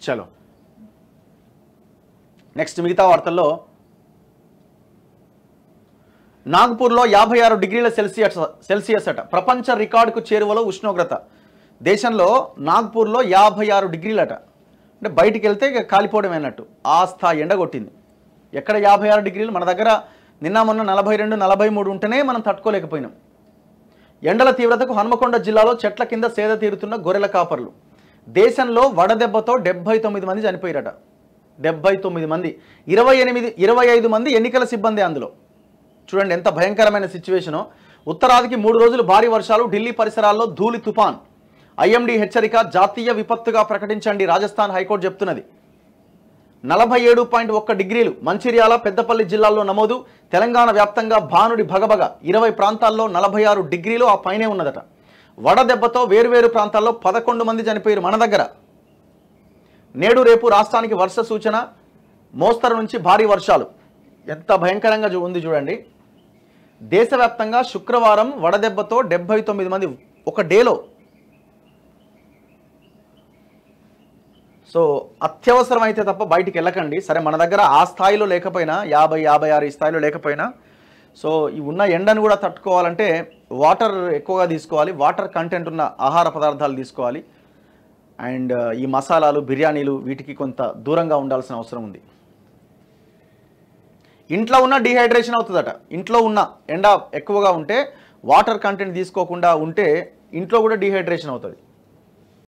చలో నెక్స్ట్ మిగతా వార్తల్లో నాగ్పూర్లో 56 డిగ్రీల సెల్సియస్ అట, ప్రపంచ రికార్డుకు చేరువలో ఉష్ణోగ్రత. దేశంలో నాగ్పూర్లో 56 డిగ్రీలట, అంటే బయటికి వెళ్తే ఇక కాలిపోవడమేనట్టు ఆ స్థాయి ఎండ కొట్టింది. ఎక్కడ 56 డిగ్రీలు, మన దగ్గర నిన్న మొన్న 42, 43 ఉంటేనే మనం తట్టుకోలేకపోయినాం. ఎండల తీవ్రతకు హన్మకొండ జిల్లాలో చెట్ల కింద సేద తీరుతున్న గొర్రెల కాపర్లు. దేశంలో వడదెబ్బతో 79 మంది చనిపోయారట. 79 మంది, 25 మంది ఎన్నికల సిబ్బంది. అందులో చూడండి ఎంత భయంకరమైన సిచ్యువేషనో. ఉత్తరాదికి 3 రోజులు భారీ వర్షాలు, ఢిల్లీ పరిసరాల్లో ధూళి తుఫాన్. ఐఎండీ హెచ్చరిక, జాతీయ విపత్తుగా ప్రకటించండి రాజస్థాన్ హైకోర్టు చెప్తున్నది. 47.1 డిగ్రీలు మంచిర్యాల, పెద్దపల్లి జిల్లాల్లో నమోదు. తెలంగాణ వ్యాప్తంగా భానుడి భగభగ, 20 ప్రాంతాల్లో 46 డిగ్రీలు ఆ పైనే ఉన్నదట. వడదెబ్బతో వేరువేరు ప్రాంతాల్లో 11 మంది చనిపోయారు. మన దగ్గర నేడు రేపు రాష్ట్రానికి వర్ష సూచన, మోస్తరు నుంచి భారీ వర్షాలు. ఎంత భయంకరంగా ఉంది చూడండి. దేశవ్యాప్తంగా శుక్రవారం వడదెబ్బతో 79 మంది ఒక డేలో. సో అత్యవసరం అయితే తప్ప బయటికి వెళ్ళకండి. సరే మన దగ్గర ఆ స్థాయిలో లేకపోయినా 50, 56 ఈ స్థాయిలో లేకపోయినా సో ఈ ఉన్న ఎండను కూడా తట్టుకోవాలంటే వాటర్ ఎక్కువగా తీసుకోవాలి, వాటర్ కంటెంట్ ఉన్న ఆహార పదార్థాలు తీసుకోవాలి. అండ్ ఈ మసాలాలు, బిర్యానీలు వీటికి కొంత దూరంగా ఉండాల్సిన అవసరం ఉంది. ఇంట్లో ఉన్న డీహైడ్రేషన్ అవుతుందట. ఇంట్లో ఉన్న ఎండ ఎక్కువగా ఉంటే వాటర్ కంటెంట్ తీసుకోకుండా ఉంటే ఇంట్లో కూడా డీహైడ్రేషన్ అవుతుంది.